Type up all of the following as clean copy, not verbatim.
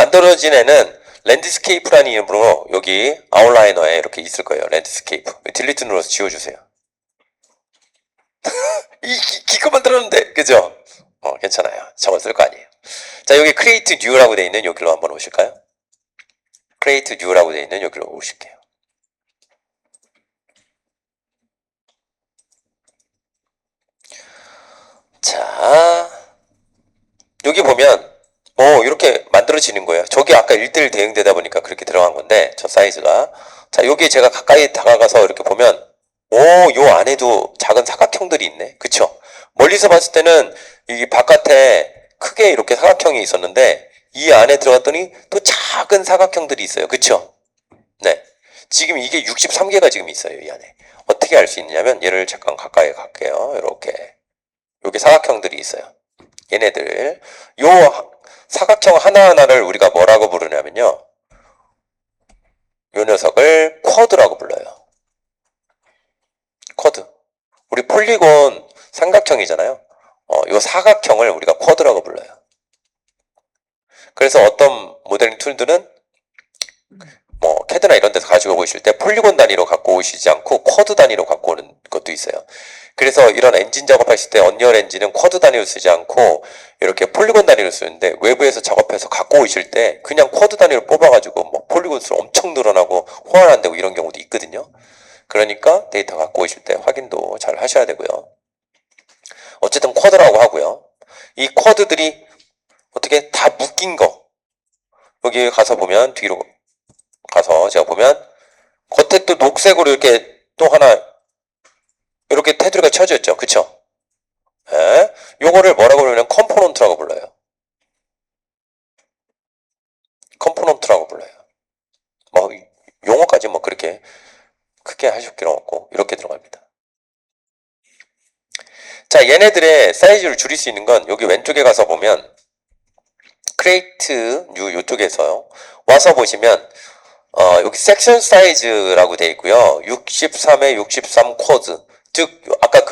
만들어진 애는 랜드스케이프라는 이름으로 여기 아웃라이너에 이렇게 있을 거예요. 랜드스케이프. 딜리트 눌러서 지워주세요. 기껏 만들었는데, 그죠? 괜찮아요. 저거 쓸 거 아니에요. 자, 여기 create new라고 되어 있는 여기로 한번 오실까요? create new라고 되어 있는 여기로 오실게요. 자, 여기 보면 이렇게 만들어지는 거예요. 저기 아까 1:1 대응되다 보니까 그렇게 들어간 건데 저 사이즈가. 자, 여기 제가 가까이 다가가서 이렇게 보면 요 안에도 작은 사각형들이 있네. 그쵸? 멀리서 봤을 때는 이 바깥에 크게 이렇게 사각형이 있었는데 이 안에 들어갔더니 또 작은 사각형들이 있어요. 그쵸? 네. 지금 이게 63개가 지금 있어요. 이 안에. 어떻게 알 수 있냐면 얘를 잠깐 가까이 갈게요. 이렇게. 여기 사각형들이 있어요. 얘네들. 요 사각형 하나하나를 우리가 뭐라고 부르냐면요. 요 녀석을 쿼드라고 불러요. 쿼드. 우리 폴리곤 삼각형이잖아요. 요 사각형을 우리가 쿼드라고 불러요. 그래서 어떤 모델링 툴들은 캐드나 이런 데서 가지고 오실 때 폴리곤 단위로 갖고 오시지 않고 쿼드 단위로 갖고 오는 것도 있어요. 그래서 이런 엔진 작업하실 때 언리얼 엔진은 쿼드 단위로 쓰지 않고 이렇게 폴리곤 단위로 쓰는데 외부에서 작업해서 갖고 오실 때 그냥 쿼드 단위로 뽑아가지고 폴리곤 수 엄청 늘어나고 호환 안 되고 이런 경우도 있거든요. 그러니까 데이터 갖고 오실 때 확인도 잘 하셔야 되고요. 어쨌든 쿼드라고 하고요. 이 쿼드들이 어떻게 다 묶인 거 여기 가서 보면 뒤로 가서 제가 보면 겉에 또 녹색으로 이렇게 또 하나 이렇게 테두리가 쳐져 있죠. 그쵸? 예. 요거를 뭐라고 부르냐면 컴포넌트라고 불러요. 컴포넌트라고 불러요. 용어까지 그렇게 크게 하실 필요 없고 이렇게 들어갑니다. 자, 얘네들의 사이즈를 줄일 수 있는 건 여기 왼쪽에 가서 보면 create new 요쪽에서 와서 보시면 여기 섹션 사이즈라고 되어 있고요. 63에 63 쿼드. 즉 아까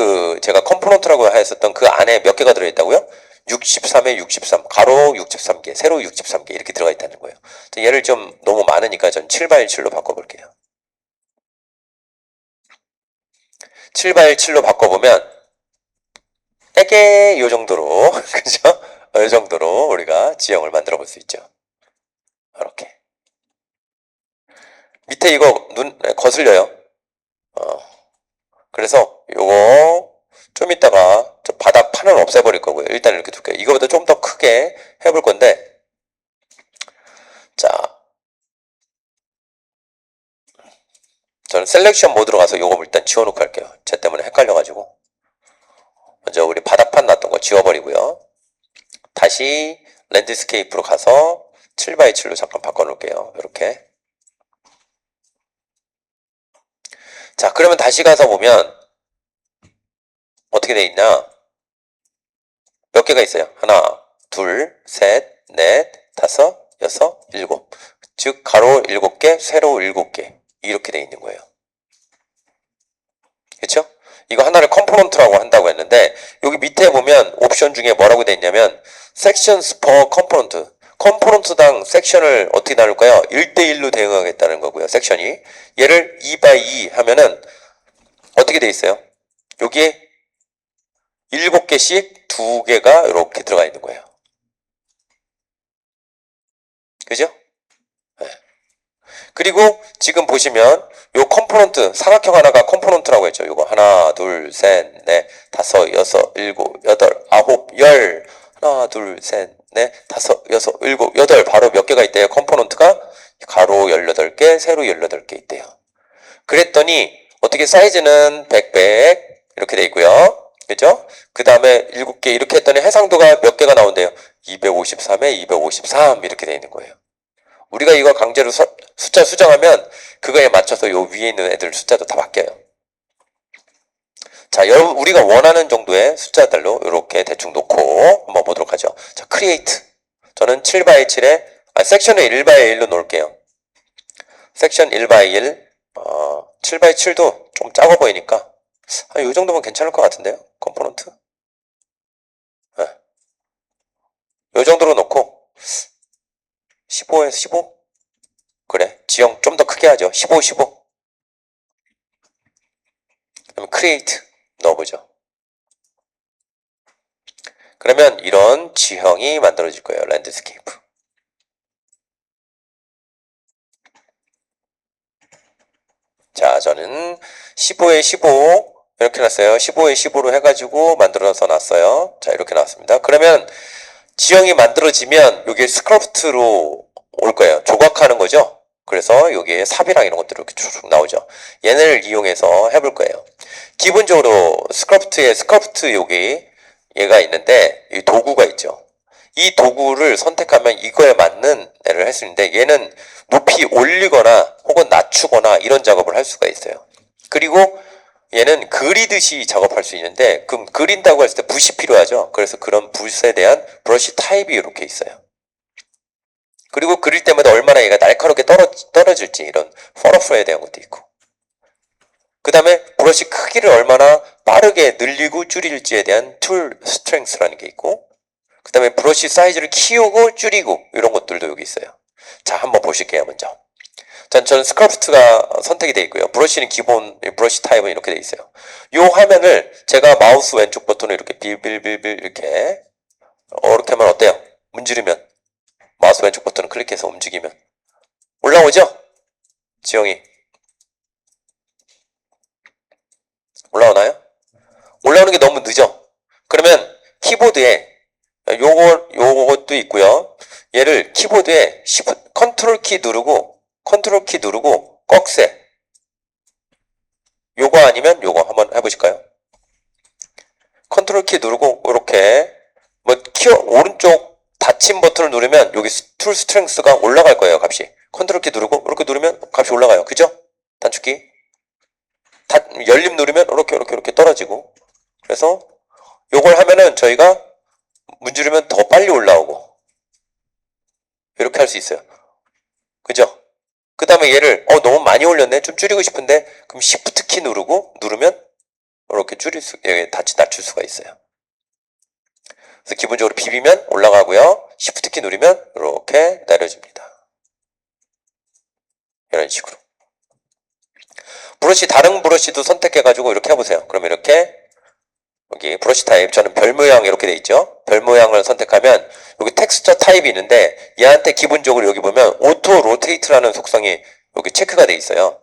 제가 컴포넌트라고 했었던 그 안에 몇 개가 들어 있다고요? 63에 63, 가로 63개, 세로 63개 이렇게 들어가 있다는 거예요. 얘를 좀 너무 많으니까 전 7x7로 바꿔볼게요. 7x7로 바꿔보면 되게 요 정도로 그죠? 요 정도로 우리가 지형을 만들어 볼 수 있죠. 이렇게 밑에 이거 눈 거슬려요. 그래서 요거 좀 이따가 저 바닥 판은 없애버릴 거고요. 일단 이렇게 둘게요. 이거보다 좀 더 크게 해볼 건데 자 저는 셀렉션 모드로 가서 요거 일단 지워놓고 할게요. 쟤 때문에 헷갈려가지고 먼저 우리 바닥판 놨던 거 지워버리고요. 다시 랜드스케이프로 가서 7x7로 잠깐 바꿔놓을게요. 이렇게 자 그러면 다시 가서 보면 어떻게 돼 있냐 몇 개가 있어요. 하나 둘 셋 넷 다섯 여섯 일곱 즉 가로 7개 세로 7개 이렇게 돼 있는 거예요. 그렇죠? 이거 하나를 컴포넌트라고 한다고 했는데 여기 밑에 보면 옵션 중에 뭐라고 돼 있냐면 sections per component 컴포넌트당 섹션을 어떻게 나눌까요? 1:1로 대응하겠다는 거고요. 섹션이 얘를 2x2 하면은 어떻게 돼 있어요? 여기에 7개씩 2개가 이렇게 들어가 있는 거예요. 그죠? 네. 그리고 지금 보시면 요 컴포넌트 사각형 하나가 컴포넌트라고 했죠. 요거 하나 둘 셋 넷 다섯 여섯 일곱 여덟 아홉 열 하나 둘 셋 넷 다섯 여섯 일곱 여덟 바로 몇 개가 있대요. 컴포넌트가 가로 18개 세로 18개 있대요. 그랬더니 어떻게 사이즈는 100 이렇게 돼 있고요. 그죠? 그 다음에 7개 이렇게 했더니 해상도가 몇 개가 나온대요. 253에 253 이렇게 돼 있는 거예요. 우리가 이거 강제로 숫자 수정하면 그거에 맞춰서 요 위에 있는 애들 숫자도 다 바뀌어요. 자, 여러분 우리가 원하는 정도의 숫자들로 이렇게 대충 놓고 한번 보도록 하죠. 자, create. 저는 7x7에 섹션을 1x1로 놓을게요. 섹션 1x1 7x7도 좀 작아 보이니까 이 정도면 괜찮을 것 같은데요. 컴포넌트. 이 정도로 놓고 15에서 15? 그래. 지형 좀 더 크게 하죠. 15, 15. 그럼 create 넣어보죠. 그러면 이런 지형이 만들어질 거예요. 랜드스케이프. 자, 저는 15에 15 이렇게 놨어요. 15에 15로 해가지고 만들어서 놨어요. 자, 이렇게 나왔습니다. 그러면 지형이 만들어지면 여기 스크립트로 올 거예요. 조각하는 거죠. 그래서 여기에 삽이랑 이런 것들이 이렇게 쭉 나오죠. 얘를 이용해서 해볼 거예요. 기본적으로 스크립트 여기 얘가 있는데 이 도구가 있죠. 이 도구를 선택하면 이거에 맞는 애를 할 수 있는데 얘는 높이 올리거나 혹은 낮추거나 이런 작업을 할 수가 있어요. 그리고 얘는 그리듯이 작업할 수 있는데 그럼 그린다고 했을 때 붓이 필요하죠. 그래서 그런 붓에 대한 브러쉬 타입이 이렇게 있어요. 그리고 그릴 때마다 얼마나 얘가 날카롭게 떨어질지 이런 펄어프에 대한 것도 있고 그 다음에 브러쉬 크기를 얼마나 빠르게 늘리고 줄일지에 대한 툴 스트렝스라는 게 있고 그 다음에 브러쉬 사이즈를 키우고 줄이고 이런 것들도 여기 있어요. 자, 한번 보실게요. 먼저 저는 스크래프트가 선택이 되어 있고요. 브러쉬는 기본 브러쉬 타입은 이렇게 되어 있어요. 이 화면을 제가 마우스 왼쪽 버튼을 이렇게 빌빌빌빌 이렇게 하면 어때요? 문지르면 마우스 왼쪽 버튼을 클릭해서 움직이면 올라오죠? 지형이 올라오나요? 올라오는 게 너무 늦어. 그러면 키보드에 요것도 있고요. 얘를 키보드에 컨트롤 키 누르고 꺽쇠 요거 아니면 요거 한번 해보실까요? 컨트롤 키 누르고 이렇게 오른쪽 닫힘 버튼을 누르면 여기 툴 스트렝스가 올라갈 거예요. 값이 컨트롤 키 누르고 이렇게 누르면 값이 올라가요. 그죠? 단축키 열림 누르면 이렇게 떨어지고 그래서 요걸 하면은 저희가 문지르면 더 빨리 올라오고 이렇게 할 수 있어요. 그죠? 그 다음에 얘를 너무 많이 올렸네 좀 줄이고 싶은데 그럼 Shift 키 누르면 이렇게 낮출 수가 있어요. 그래서 기본적으로 비비면 올라가고요. Shift 키 누르면 이렇게 내려집니다. 이런 식으로 다른 브러쉬도 선택해가지고 이렇게 해보세요. 그럼 이렇게 여기 브러쉬 타입 저는 별 모양 이렇게 돼 있죠. 별 모양을 선택하면 여기 텍스처 타입이 있는데 얘한테 기본적으로 여기 보면 오토 로테이트라는 속성이 여기 체크가 돼 있어요.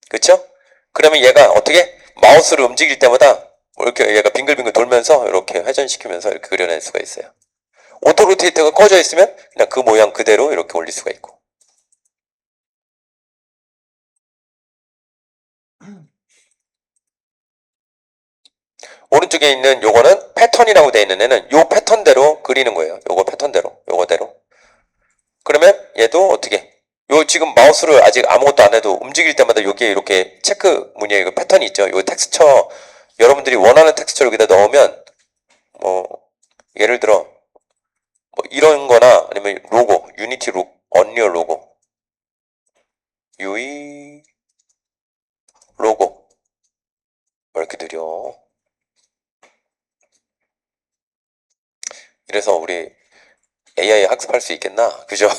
그쵸? 그러면 얘가 어떻게 마우스를 움직일 때마다 이렇게 얘가 빙글빙글 돌면서 이렇게 회전시키면서 이렇게 그려낼 수가 있어요. 오토 로테이터가 꺼져 있으면 그냥 그 모양 그대로 이렇게 올릴 수가 있고 오른쪽에 있는 요거는 패턴이라고 되어 있는 애는 요 패턴대로 그리는 거예요. 요거대로 그러면 얘도 어떻게 지금 마우스를 아직 아무것도 안 해도 움직일 때마다 여기에 이렇게 체크 무늬의 이거 패턴이 있죠. 요 텍스처 여러분들이 원하는 텍스처를 여기다 넣으면 예를 들어 이런 거나 아니면 로고 유니티 언리얼 로고 UI 로고 왜 이렇게 느려 이래서 우리 AI 학습할 수 있겠나? 그죠?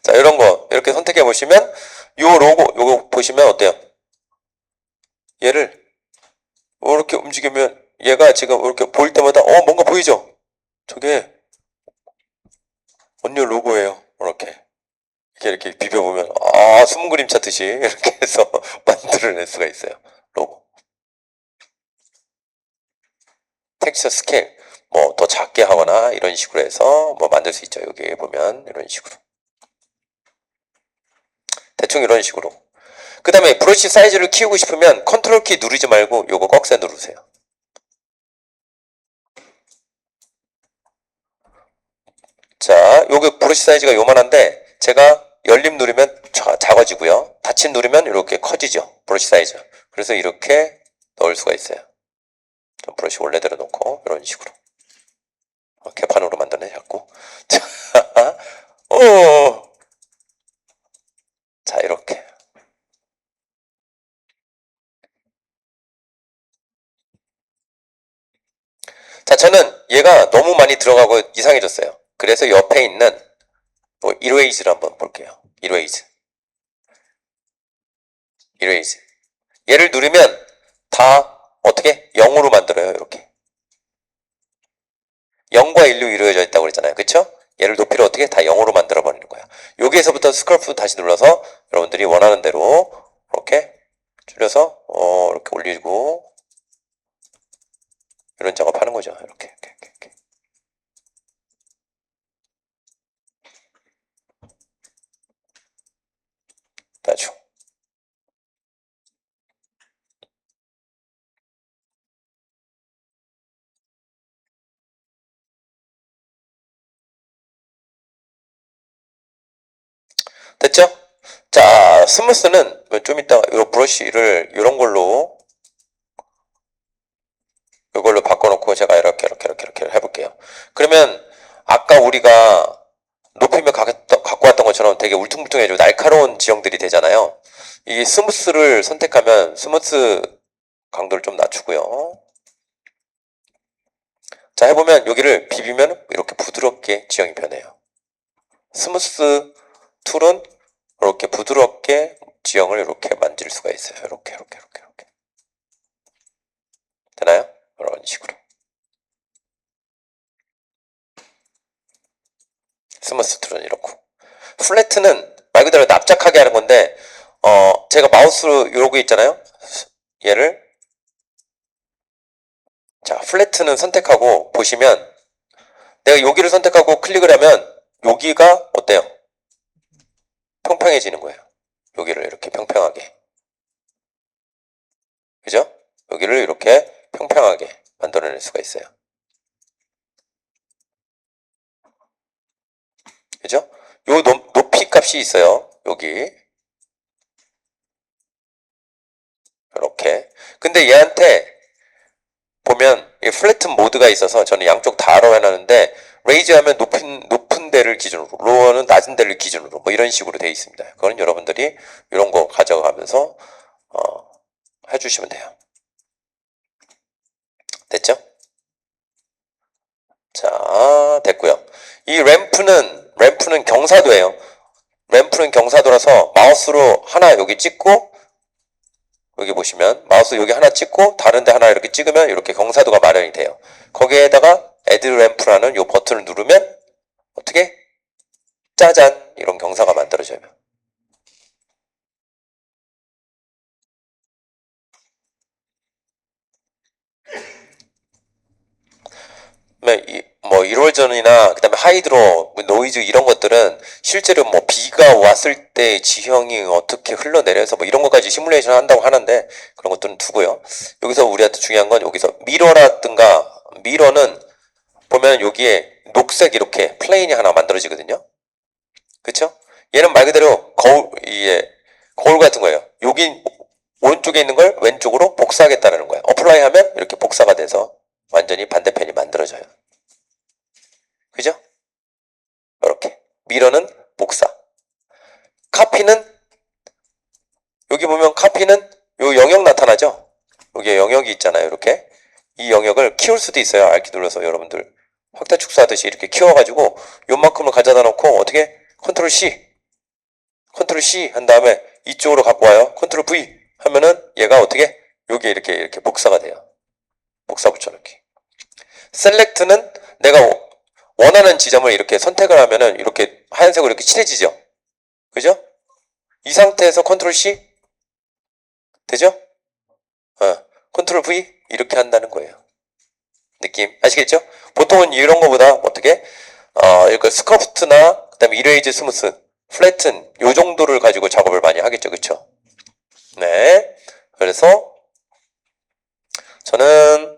자, 이런 거 이렇게 선택해 보시면 요 로고 요거 보시면 어때요? 얘를 이렇게 움직이면 얘가 지금 이렇게 보일 때마다 뭔가 보이죠? 저게 언니 로고예요. 이렇게 비벼보면 숨은 그림 찾듯이 이렇게 해서 만들어낼 수가 있어요. 로고 텍스처 스케일 더 작게 하거나 이런 식으로 해서 만들 수 있죠. 여기 보면 이런 식으로 대충 이런 식으로 그 다음에 브러쉬 사이즈를 키우고 싶으면 컨트롤 키 누르지 말고 요거 꺽쇠 누르세요. 자, 요게 브러쉬 사이즈가 요만한데 제가 열림 누르면 작아지고요. 닫힘 누르면 이렇게 커지죠. 브러쉬 사이즈. 그래서 이렇게 넣을 수가 있어요. 브러쉬 원래대로 놓고 이런 식으로 개판으로 만드네 자꾸. 자, 자 이렇게 자 저는 얘가 너무 많이 들어가고 이상해졌어요. 그래서 옆에 있는 이레이즈를 한번 볼게요. 이레이즈. 얘를 누르면 다 어떻게? 0으로 만들어요. 이렇게. 0과 1로 이루어져 있다고 그랬잖아요. 그쵸? 얘를 높이를 어떻게? 다 0으로 만들어 버리는 거야. 여기에서부터 스크롤프 다시 눌러서 여러분들이 원하는 대로 이렇게 줄여서 이렇게 올리고 이런 작업하는 거죠. 이렇게. 따죠. 됐죠? 자, 스무스는 좀 이따 이 브러쉬를 이런 걸로 이걸로 바꿔놓고 제가 이렇게 해볼게요. 그러면 아까 우리가 높이면 갖고 왔던 것처럼 되게 울퉁불퉁해지고 날카로운 지형들이 되잖아요. 이 스무스를 선택하면 스무스 강도를 좀 낮추고요. 자, 해보면 여기를 비비면 이렇게 부드럽게 지형이 변해요. 스무스 툴은 이렇게 부드럽게 지형을 이렇게 만질 수가 있어요. 이렇게. 되나요? 이런 식으로. 스무스 툴은 이렇고. 플래트는 말 그대로 납작하게 하는 건데, 제가 마우스로 요러고 있잖아요? 얘를. 자, 플래트는 선택하고 보시면, 내가 여기를 선택하고 클릭을 하면, 여기가 어때요? 평평해지는 거예요. 여기를 이렇게 평평하게. 그죠? 여기를 이렇게 평평하게 만들어낼 수가 있어요. 그죠? 요 높이 값이 있어요. 여기. 이렇게. 근데 얘한테 보면 이 플래튼 모드가 있어서 저는 양쪽 다로 해놨는데 레이즈 하면 높은 데를 기준으로, 로어는 낮은 데를 기준으로 뭐 이런 식으로 되어 있습니다. 그건 여러분들이 이런 거 가져가면서 해주시면 돼요. 됐죠? 자, 됐고요. 이 램프는 경사도예요. 램프는 경사도라서 마우스로 하나 여기 찍고 여기 보시면 마우스 여기 하나 찍고 다른 데 하나 이렇게 찍으면 이렇게 경사도가 마련이 돼요. 거기에다가 애드 램프라는 이 버튼을 누르면 어떻게? 짜잔! 이런 경사가 만들어져요. 뭐 1월 전이나 그다음에 하이드로, 노이즈 이런 것들은 실제로 뭐 비가 왔을 때 지형이 어떻게 흘러내려서 뭐 이런 것까지 시뮬레이션 한다고 하는데 그런 것들은 두고요. 여기서 우리한테 중요한 건 여기서 미러라든가 미러는 보면 여기에 녹색 이렇게 플레인이 하나 만들어지거든요. 그쵸? 얘는 말 그대로 거울 같은 거예요. 여기 오른쪽에 있는 걸 왼쪽으로 복사하겠다는 거예요. 어플라이 하면 이렇게 복사가 돼서 완전히 반대편이 만들어져요. 그죠? 이렇게. 미러는 복사. 카피는 여기 보면 카피는 요 영역 나타나죠? 여기에 영역이 있잖아요. 이렇게. 이 영역을 키울 수도 있어요. R키 눌러서 여러분들 확대 축소하듯이 이렇게 키워가지고 요만큼을 가져다 놓고 어떻게 컨트롤 C 한 다음에 이쪽으로 갖고 와요. 컨트롤 V 하면은 얘가 어떻게 여기 이렇게 복사가 돼요. 복사 붙여넣기. 셀렉트는 내가 원하는 지점을 이렇게 선택을 하면은 이렇게 하얀색으로 이렇게 칠해지죠. 그죠? 이 상태에서 컨트롤 C 되죠? 컨트롤 V 이렇게 한다는 거예요. 느낌 아시겠죠? 보통은 이런 거보다 어떻게 이렇게 스커프트나 그다음에 이레이즈 스무스 플래튼 요 정도를 가지고 작업을 많이 하겠죠. 그쵸? 네. 그래서 저는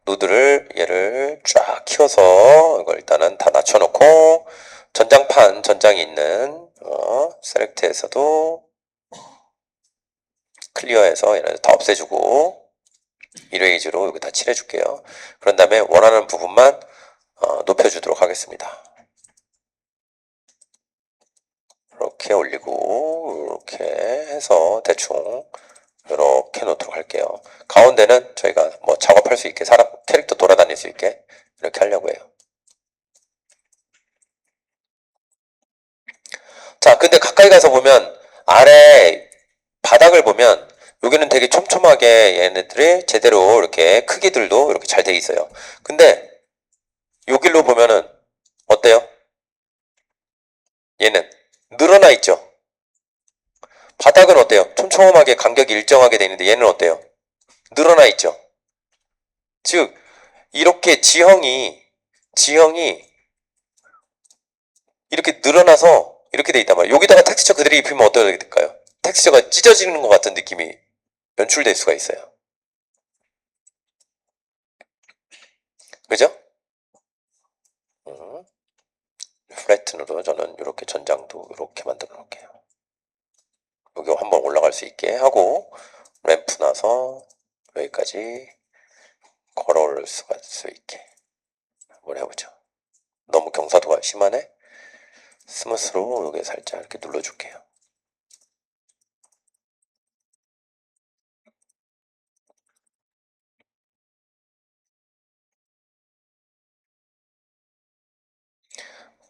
노드를 얘를 쫙 키워서 이걸 일단은 다 낮춰놓고 전장이 있는 셀렉트에서도 클리어해서 얘를 다 없애주고 이레이즈로 여기 다 칠해줄게요. 그런 다음에 원하는 부분만 높여주도록 하겠습니다. 이렇게 올리고 이렇게 해서 대충 이렇게 놓도록 할게요. 가운데는 저희가 뭐 작업할 수 있게 사람 캐릭터 돌아다닐 수 있게 이렇게 하려고 해요. 자, 근데 가까이 가서 보면 아래 바닥을 보면 여기는 되게 촘촘하게 얘네들이 제대로 이렇게 크기들도 이렇게 잘 돼 있어요. 근데 여기로 보면은 어때요? 얘는 늘어나 있죠. 바닥은 어때요? 촘촘하게 간격이 일정하게 돼 있는데 얘는 어때요? 늘어나 있죠. 즉 이렇게 지형이 이렇게 늘어나서 이렇게 돼 있단 말이에요. 여기다가 텍스처 그대로 입히면 어떻게 될까요? 텍스처가 찢어지는 것 같은 느낌이 연출될 수가 있어요. 그죠? 플래튼으로 저는 이렇게 전장도 이렇게 만들어 놓을게요. 여기 한번 올라갈 수 있게 하고 램프 나서 여기까지 걸어올 수 있게 한번 해보죠. 너무 경사도가 심하네. 스무스로 여기 살짝 이렇게 눌러줄게요.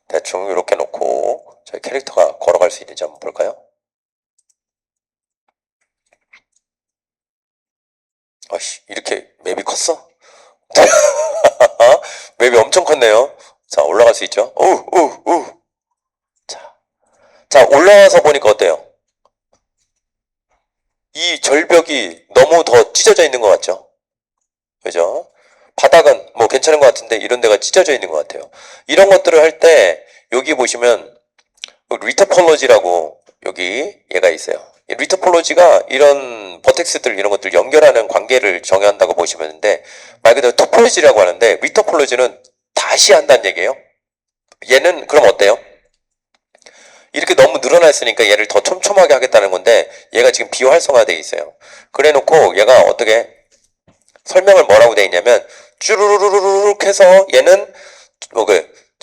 대충 이렇게 놓고 저희 캐릭터가 걸어갈 수 있는지 한번 볼까요? 아씨, 이렇게 맵이 컸어? 맵이 엄청 컸네요. 자, 올라갈 수 있죠? 우. 자, 올라와서 보니까 어때요? 이 절벽이 너무 더 찢어져 있는 것 같죠? 그죠? 바닥은 뭐 괜찮은 것 같은데 이런 데가 찢어져 있는 것 같아요. 이런 것들을 할 때 여기 보시면 리터폴로지라고 여기 얘가 있어요. 리터폴로지가 이런 버텍스들 이런 것들 연결하는 관계를 정의한다고 보시면 되는데 말 그대로 토폴로지라고 하는데 리터폴로지는 다시 한다는 얘기예요. 얘는 그럼 어때요? 이렇게 너무 늘어나 있으니까 얘를 더 촘촘하게 하겠다는 건데 얘가 지금 비활성화되어 있어요. 그래 놓고 얘가 어떻게 설명을 뭐라고 되어 있냐면 쭈루루루룩 해서 얘는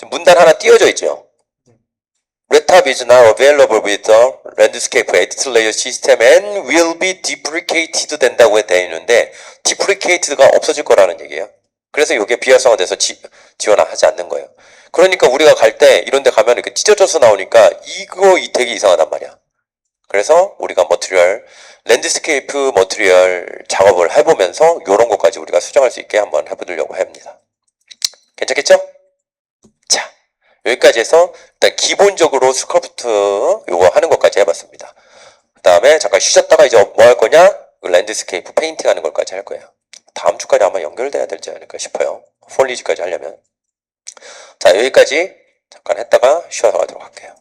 문단 하나 띄워져 있죠. Redtop is now available with the landscape edit layer system and will be deprecated 된다고 되어 있는데 deprecated가 없어질 거라는 얘기예요. 그래서 이게 비활성화돼서 지원하지 않는 거예요. 그러니까 우리가 갈 때 이런 데 가면 이렇게 찢어져서 나오니까 이 되게 이상하단 말이야. 그래서 우리가 랜드스케이프 머티리얼 작업을 해보면서 이런 것까지 우리가 수정할 수 있게 한번 해보려고 합니다. 괜찮겠죠? 자, 여기까지 해서 일단 기본적으로 스컬프트 요거 하는 것까지 해봤습니다. 그 다음에 잠깐 쉬셨다가 이제 뭐 할 거냐? 랜드스케이프 페인팅 하는 것까지 할 거예요. 다음 주까지 아마 연결돼야 되지 않을까 싶어요. 폴리지까지 하려면. 자, 여기까지 잠깐 했다가 쉬어서 가도록 할게요.